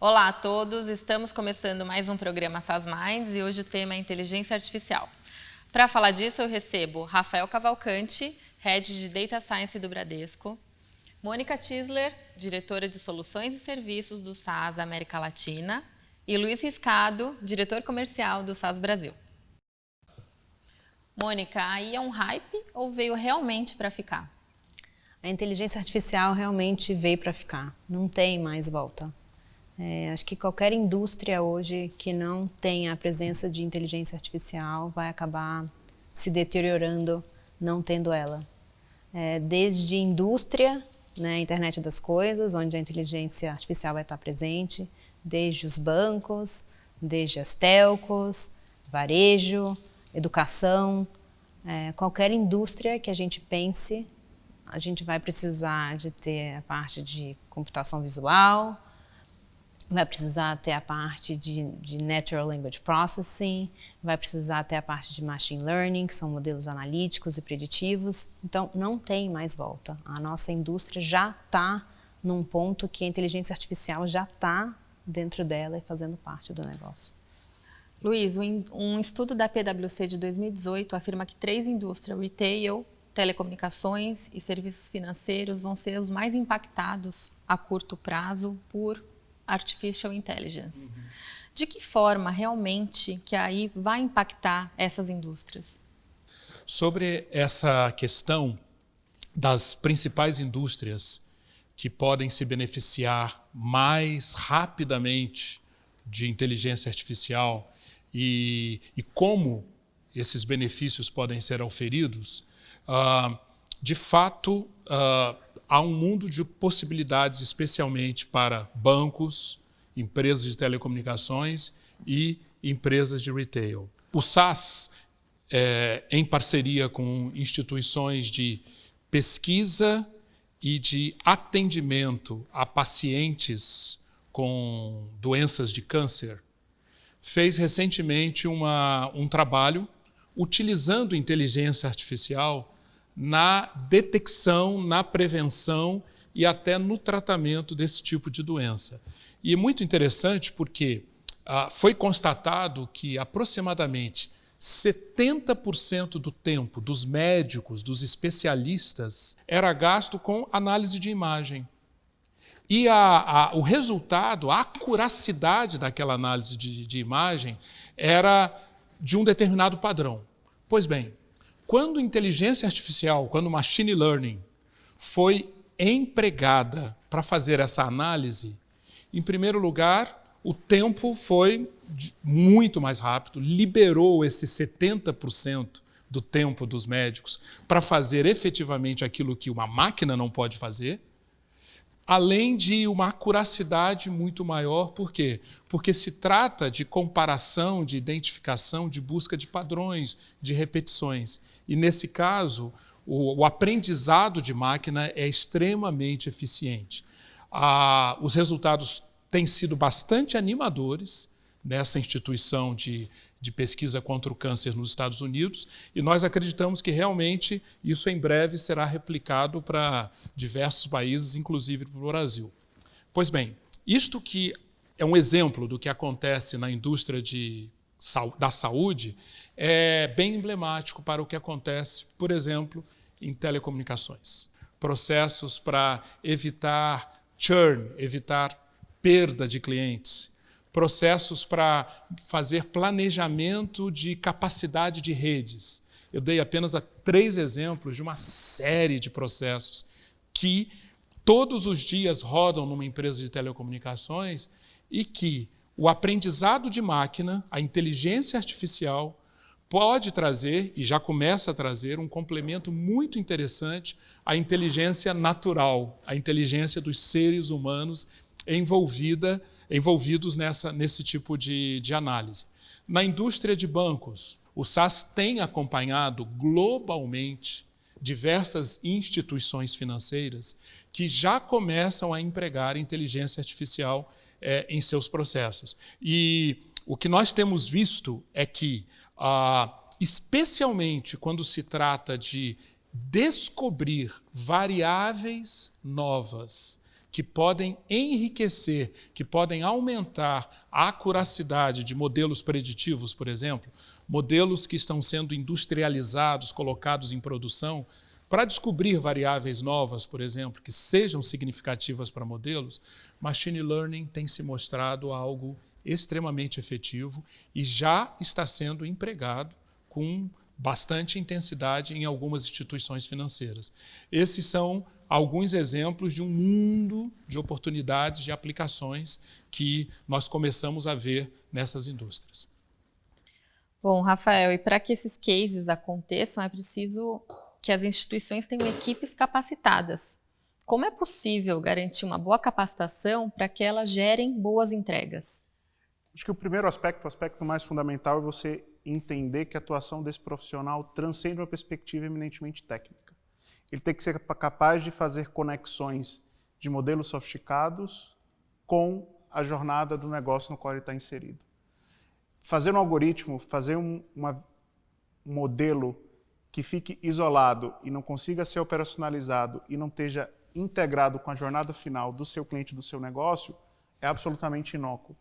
Olá a todos, estamos começando mais um programa SaaS Minds e hoje o tema é inteligência artificial. Para falar disso eu recebo Rafael Cavalcante, Head de Data Science do Bradesco, Mônica Tisler, diretora de Soluções e Serviços do SaaS América Latina e Luiz Riscado, diretor comercial do SaaS Brasil. Mônica, aí é um hype ou veio realmente para ficar? A inteligência artificial realmente veio para ficar, não tem mais volta. Acho que qualquer indústria hoje que não tenha a presença de inteligência artificial vai acabar se deteriorando não tendo ela. Desde indústria, né, internet das coisas, onde a inteligência artificial vai estar presente, desde os bancos, desde as telcos, varejo, educação, qualquer indústria que a gente pense, a gente vai precisar de ter a parte de computação visual, vai precisar ter a parte de Natural Language Processing, vai precisar ter a parte de Machine Learning, que são modelos analíticos e preditivos. Então, não tem mais volta. A nossa indústria já está num ponto que a inteligência artificial já está dentro dela e fazendo parte do negócio. Luiz, um estudo da PwC de 2018 afirma que 3 indústrias, retail, telecomunicações e serviços financeiros, vão ser os mais impactados a curto prazo por Artificial Intelligence. De que forma realmente que aí vai impactar essas indústrias? Sobre essa questão das principais indústrias que podem se beneficiar mais rapidamente de inteligência artificial e como esses benefícios podem ser auferidos, de fato, há um mundo de possibilidades, especialmente para bancos, empresas de telecomunicações e empresas de retail. O SaaS, em parceria com instituições de pesquisa e de atendimento a pacientes com doenças de câncer, fez recentemente um trabalho utilizando inteligência artificial na detecção, na prevenção e até no tratamento desse tipo de doença. E é muito interessante porque foi constatado que aproximadamente 70% do tempo dos médicos, dos especialistas, era gasto com análise de imagem. E o resultado, a acuracidade daquela análise de imagem era de um determinado padrão. Pois bem, quando inteligência artificial, quando machine learning foi empregada para fazer essa análise, em primeiro lugar, o tempo foi muito mais rápido, liberou esse 70% do tempo dos médicos para fazer efetivamente aquilo que uma máquina não pode fazer, além de uma acuracidade muito maior. Por quê? Porque se trata de comparação, de identificação, de busca de padrões, de repetições. E, nesse caso, o aprendizado de máquina é extremamente eficiente. Os resultados têm sido bastante animadores nessa instituição de pesquisa contra o câncer nos Estados Unidos, e nós acreditamos que realmente isso em breve será replicado para diversos países, inclusive para o Brasil. Pois bem, isto que é um exemplo do que acontece na indústria da saúde é bem emblemático para o que acontece, por exemplo, em telecomunicações. Processos para evitar churn, evitar perda de clientes. Processos para fazer planejamento de capacidade de redes. Eu dei apenas 3 exemplos de uma série de processos que todos os dias rodam numa empresa de telecomunicações e que o aprendizado de máquina, a inteligência artificial, pode trazer, e já começa a trazer, um complemento muito interessante à inteligência natural, à inteligência dos seres humanos envolvidos nesse tipo de análise. Na indústria de bancos, O SaaS tem acompanhado globalmente diversas instituições financeiras que já começam a empregar inteligência artificial em seus processos. E o que nós temos visto é que, especialmente quando se trata de descobrir variáveis novas que podem enriquecer, que podem aumentar a acuracidade de modelos preditivos, por exemplo, modelos que estão sendo industrializados, colocados em produção, para descobrir variáveis novas, por exemplo, que sejam significativas para modelos, machine learning tem se mostrado algo extremamente efetivo e já está sendo empregado com bastante intensidade em algumas instituições financeiras. Esses são alguns exemplos de um mundo de oportunidades, de aplicações que nós começamos a ver nessas indústrias. Bom, Rafael, e para que esses cases aconteçam, é preciso que as instituições tenham equipes capacitadas. Como é possível garantir uma boa capacitação para que elas gerem boas entregas? Acho que o primeiro aspecto, o aspecto mais fundamental, é você entender que a atuação desse profissional transcende uma perspectiva eminentemente técnica. Ele tem que ser capaz de fazer conexões de modelos sofisticados com a jornada do negócio no qual ele está inserido. Fazer um algoritmo, fazer um modelo que fique isolado e não consiga ser operacionalizado e não esteja integrado com a jornada final do seu cliente, do seu negócio, é absolutamente inócuo.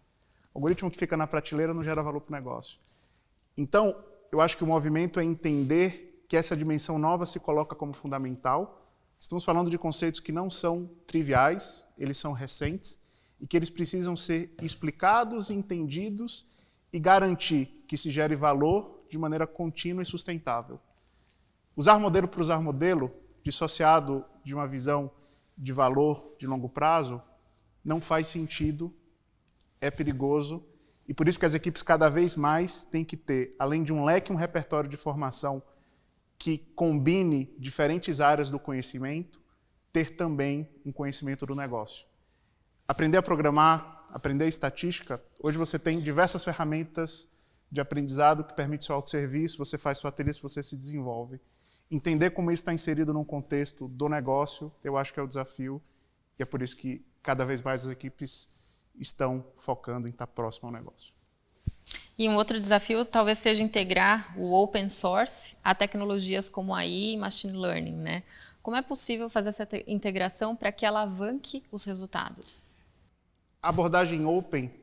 O algoritmo que fica na prateleira não gera valor para o negócio. Então, eu acho que o movimento é entender que essa dimensão nova se coloca como fundamental. Estamos falando de conceitos que não são triviais, eles são recentes e que eles precisam ser explicados, entendidos e garantir que se gere valor de maneira contínua e sustentável. Usar modelo por usar modelo, dissociado de uma visão de valor de longo prazo, não faz sentido, é perigoso, e por isso que as equipes cada vez mais têm que ter, além de um leque, um repertório de formação que combine diferentes áreas do conhecimento, ter também um conhecimento do negócio. Aprender a programar, aprender estatística, hoje você tem diversas ferramentas de aprendizado que permitem seu autosserviço, você faz sua trilha, você se desenvolve. Entender como isso está inserido num contexto do negócio, eu acho que é o desafio, e é por isso que cada vez mais as equipes estão focando em estar próximo ao negócio. E um outro desafio talvez seja integrar o open source a tecnologias como AI e machine learning, né? Como é possível fazer essa integração para que alavanque os resultados? A abordagem open,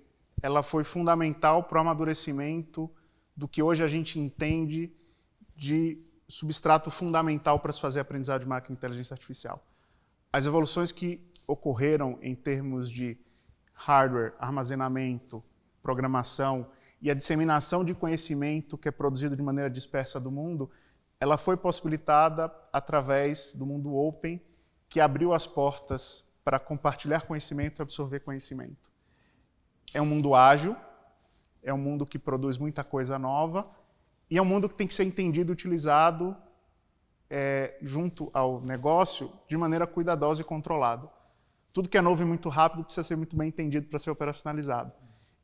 ela foi fundamental para o amadurecimento do que hoje a gente entende de substrato fundamental para se fazer aprendizado de máquina e inteligência artificial. As evoluções que ocorreram em termos de hardware, armazenamento, programação e a disseminação de conhecimento que é produzido de maneira dispersa do mundo, ela foi possibilitada através do mundo open, que abriu as portas para compartilhar conhecimento e absorver conhecimento. É um mundo ágil, é um mundo que produz muita coisa nova e é um mundo que tem que ser entendido e utilizado junto ao negócio de maneira cuidadosa e controlada. Tudo que é novo e muito rápido precisa ser muito bem entendido para ser operacionalizado.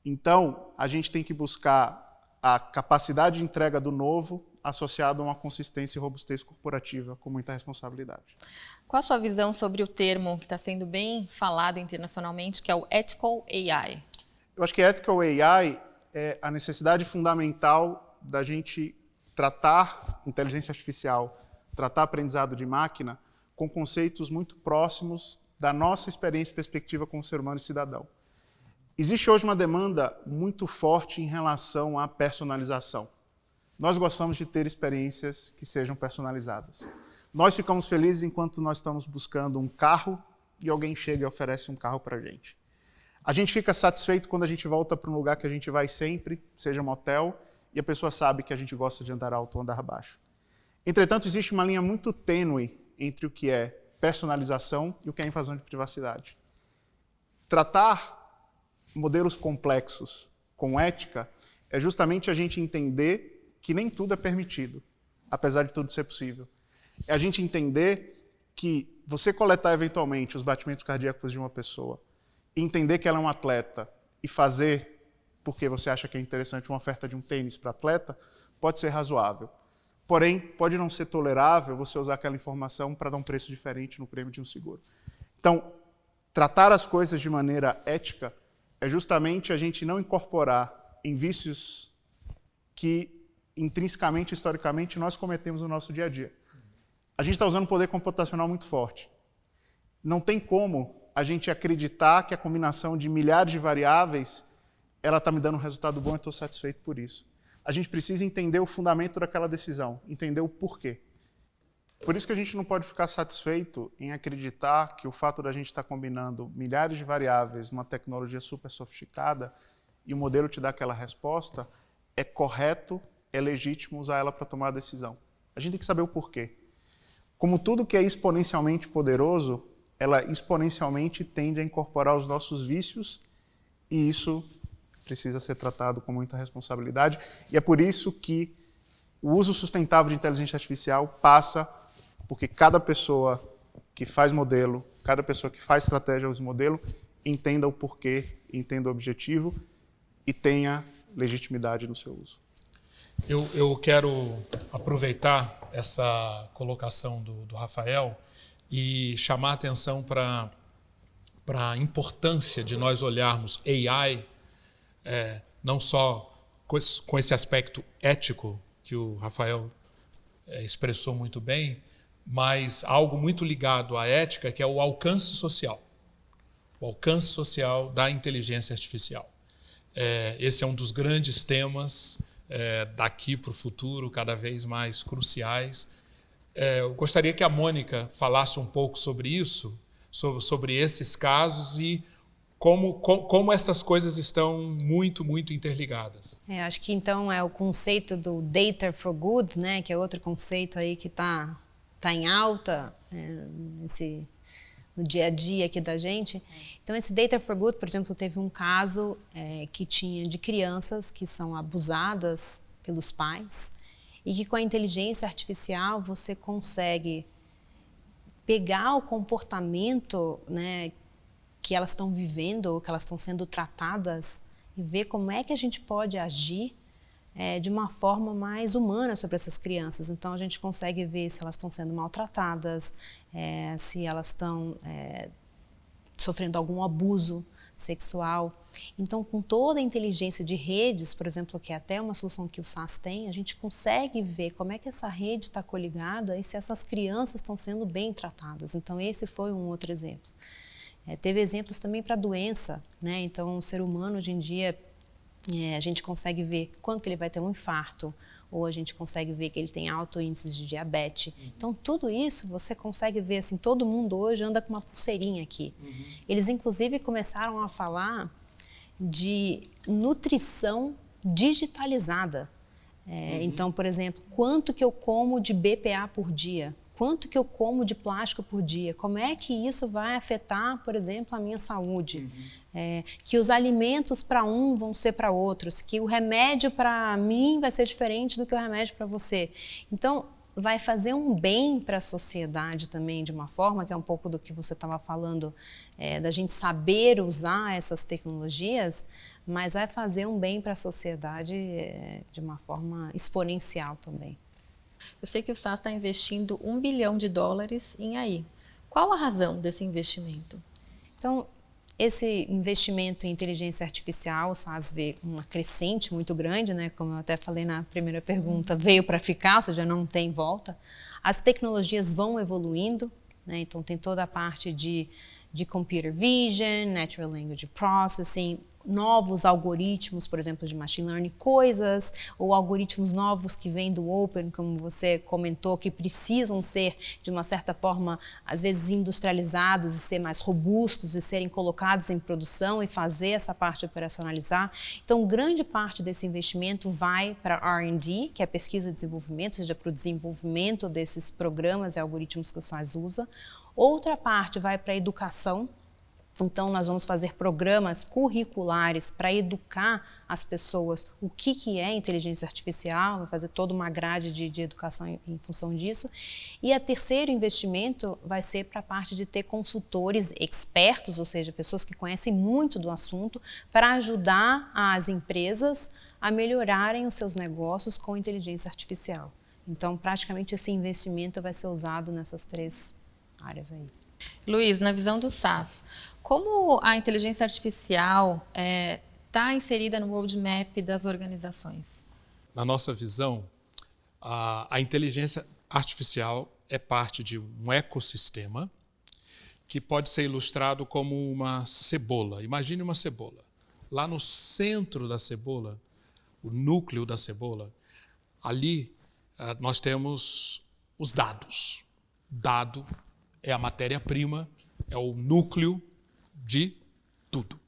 Então, a gente tem que buscar a capacidade de entrega do novo associado a uma consistência e robustez corporativa com muita responsabilidade. Qual a sua visão sobre o termo que está sendo bem falado internacionalmente, que é o Ethical AI? Eu acho que Ethical AI é a necessidade fundamental da gente tratar inteligência artificial, tratar aprendizado de máquina com conceitos muito próximos da nossa experiência e perspectiva como ser humano e cidadão. Existe hoje uma demanda muito forte em relação à personalização. Nós gostamos de ter experiências que sejam personalizadas. Nós ficamos felizes enquanto nós estamos buscando um carro e alguém chega e oferece um carro para a gente. A gente fica satisfeito quando a gente volta para um lugar que a gente vai sempre, seja um hotel, e a pessoa sabe que a gente gosta de andar alto ou andar baixo. Entretanto, existe uma linha muito tênue entre o que é personalização e o que é invasão de privacidade. Tratar modelos complexos com ética é justamente a gente entender que nem tudo é permitido, apesar de tudo ser possível. É a gente entender que você coletar eventualmente os batimentos cardíacos de uma pessoa, entender que ela é um atleta e fazer porque você acha que é interessante uma oferta de um tênis para atleta, pode ser razoável. Porém, pode não ser tolerável você usar aquela informação para dar um preço diferente no prêmio de um seguro. Então, tratar as coisas de maneira ética é justamente a gente não incorporar em vícios que intrinsecamente, historicamente, nós cometemos no nosso dia a dia. A gente está usando um poder computacional muito forte. Não tem como a gente acreditar que a combinação de milhares de variáveis ela está me dando um resultado bom e estou satisfeito por isso. A gente precisa entender o fundamento daquela decisão, entender o porquê. Por isso que a gente não pode ficar satisfeito em acreditar que o fato da gente estar combinando milhares de variáveis numa tecnologia super sofisticada e o modelo te dá aquela resposta, é correto, é legítimo usar ela para tomar a decisão. A gente tem que saber o porquê. Como tudo que é exponencialmente poderoso, ela exponencialmente tende a incorporar os nossos vícios e isso precisa ser tratado com muita responsabilidade. E é por isso que o uso sustentável de inteligência artificial passa porque cada pessoa que faz modelo, cada pessoa que faz estratégia use modelo, entenda o porquê, entenda o objetivo e tenha legitimidade no seu uso. Eu quero aproveitar essa colocação do Rafael e chamar a atenção para a importância de nós olharmos AI, não só com esse aspecto ético que o Rafael expressou muito bem, mas algo muito ligado à ética, que é o alcance social. O alcance social da inteligência artificial. Esse é um dos grandes temas daqui para o futuro, cada vez mais cruciais. Eu gostaria que a Mônica falasse um pouco sobre isso, sobre esses casos e como essas coisas estão muito, muito interligadas. Acho que então é o conceito do Data for Good, né, que é outro conceito aí que está em alta no dia a dia aqui da gente. Então esse Data for Good, por exemplo, teve um caso que tinha de crianças que são abusadas pelos pais e que com a inteligência artificial você consegue pegar o comportamento, né, que elas estão vivendo ou que elas estão sendo tratadas e ver como é que a gente pode agir de uma forma mais humana sobre essas crianças. Então a gente consegue ver se elas estão sendo maltratadas, se elas estão sofrendo algum abuso sexual. Então, com toda a inteligência de redes, por exemplo, que é até uma solução que o SAS tem, a gente consegue ver como é que essa rede está coligada e se essas crianças estão sendo bem tratadas. Então, esse foi um outro exemplo. Teve exemplos também para doença, né? Então, o ser humano, hoje em dia, a gente consegue ver quando que ele vai ter um infarto, ou a gente consegue ver que ele tem alto índice de diabetes. Então, tudo isso você consegue ver, assim, todo mundo hoje anda com uma pulseirinha aqui. Eles, inclusive, começaram a falar de nutrição digitalizada. Então, por exemplo, quanto que eu como de BPA por dia? Quanto que eu como de plástico por dia? Como é que isso vai afetar, por exemplo, a minha saúde? Que os alimentos para um vão ser para outros, que o remédio para mim vai ser diferente do que o remédio para você. Então, vai fazer um bem para a sociedade também, de uma forma, que é um pouco do que você estava falando, da gente saber usar essas tecnologias, mas vai fazer um bem para a sociedade de uma forma exponencial também. Eu sei que o SAS está investindo $1 bilhão em AI. Qual a razão desse investimento? Então, esse investimento em inteligência artificial, o SAS vê uma crescente muito grande, né? Como eu até falei na primeira pergunta, veio para ficar, ou seja, não tem volta. As tecnologias vão evoluindo, né? Então tem toda a parte de computer vision, natural language processing, novos algoritmos, por exemplo, de machine learning, coisas ou algoritmos novos que vêm do open, como você comentou, que precisam ser, de uma certa forma, às vezes industrializados e ser mais robustos e serem colocados em produção e fazer essa parte operacionalizar. Então, grande parte desse investimento vai para R&D, que é pesquisa e desenvolvimento, ou seja, para o desenvolvimento desses programas e algoritmos que o SAS usa. Outra parte vai para a educação. Então, nós vamos fazer programas curriculares para educar as pessoas o que é inteligência artificial, vai fazer toda uma grade de educação em função disso. E o terceiro investimento vai ser para a parte de ter consultores expertos, ou seja, pessoas que conhecem muito do assunto, para ajudar as empresas a melhorarem os seus negócios com inteligência artificial. Então, praticamente esse investimento vai ser usado nessas 3 áreas aí. Luiz, na visão do SAS, como a inteligência artificial está inserida no roadmap das organizações? Na nossa visão, a inteligência artificial é parte de um ecossistema que pode ser ilustrado como uma cebola. Imagine uma cebola. Lá no centro da cebola, o núcleo da cebola, ali nós temos os dados. Dado é a matéria-prima, é o núcleo de tudo.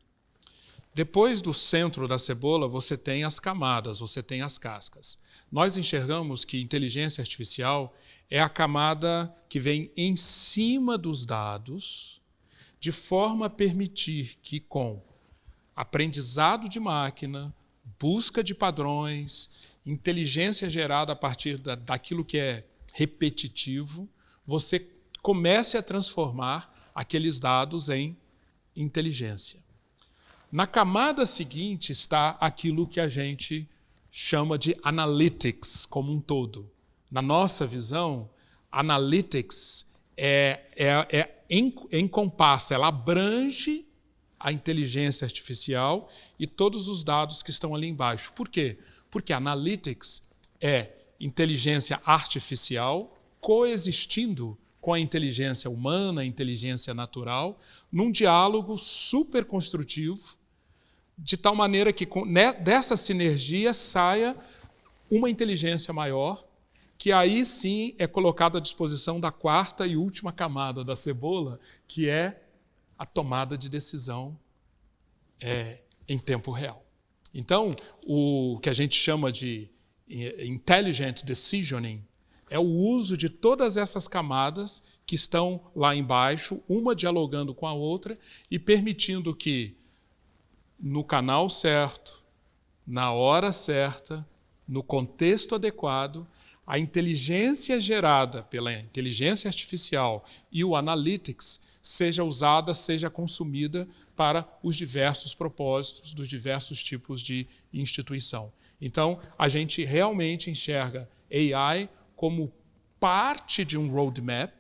Depois do centro da cebola, você tem as camadas, você tem as cascas. Nós enxergamos que inteligência artificial é a camada que vem em cima dos dados, de forma a permitir que, com aprendizado de máquina, busca de padrões, inteligência gerada a partir daquilo que é repetitivo, você comece a transformar aqueles dados em inteligência. Na camada seguinte está aquilo que a gente chama de analytics como um todo. Na nossa visão, analytics encompassa, ela abrange a inteligência artificial e todos os dados que estão ali embaixo. Por quê? Porque analytics é inteligência artificial coexistindo com a inteligência humana, a inteligência natural, num diálogo super construtivo, de tal maneira que dessa sinergia saia uma inteligência maior, que aí sim é colocada à disposição da 4ª e última camada da cebola, que é a tomada de decisão em tempo real. Então, o que a gente chama de intelligent decisioning é o uso de todas essas camadas que estão lá embaixo, uma dialogando com a outra e permitindo que, no canal certo, na hora certa, no contexto adequado, a inteligência gerada pela inteligência artificial e o analytics seja usada, seja consumida para os diversos propósitos dos diversos tipos de instituição. Então, a gente realmente enxerga AI como parte de um roadmap,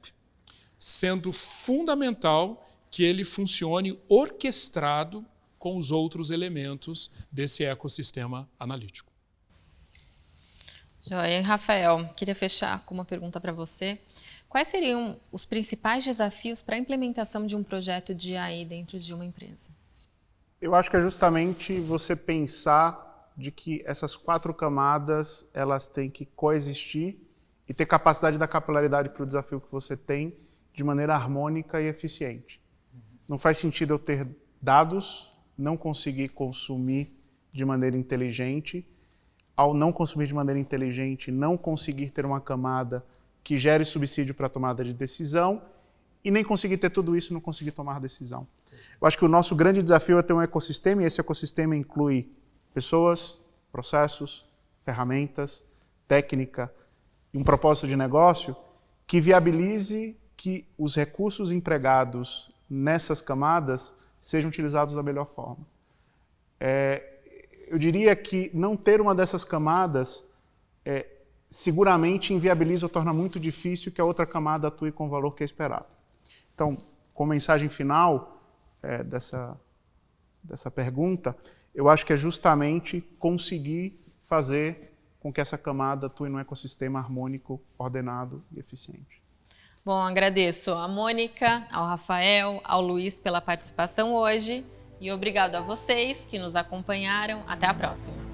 sendo fundamental que ele funcione orquestrado com os outros elementos desse ecossistema analítico. Joia. Rafael, queria fechar com uma pergunta para você. Quais seriam os principais desafios para a implementação de um projeto de AI dentro de uma empresa? Eu acho que é justamente você pensar de que essas 4 camadas elas têm que coexistir e ter capacidade da capilaridade para o desafio que você tem de maneira harmônica e eficiente. Não faz sentido eu ter dados, não conseguir consumir de maneira inteligente, ao não consumir de maneira inteligente, não conseguir ter uma camada que gere subsídio para a tomada de decisão e nem conseguir ter tudo isso e não conseguir tomar decisão. Eu acho que o nosso grande desafio é ter um ecossistema e esse ecossistema inclui pessoas, processos, ferramentas, técnica e um propósito de negócio que viabilize que os recursos empregados nessas camadas sejam utilizados da melhor forma. Eu diria que não ter uma dessas camadas seguramente inviabiliza ou torna muito difícil que a outra camada atue com o valor que é esperado. Então, com mensagem final dessa pergunta, eu acho que é justamente conseguir fazer com que essa camada atue num ecossistema harmônico, ordenado e eficiente. Bom, agradeço a Mônica, ao Rafael, ao Luiz pela participação hoje e obrigado a vocês que nos acompanharam. Até a próxima.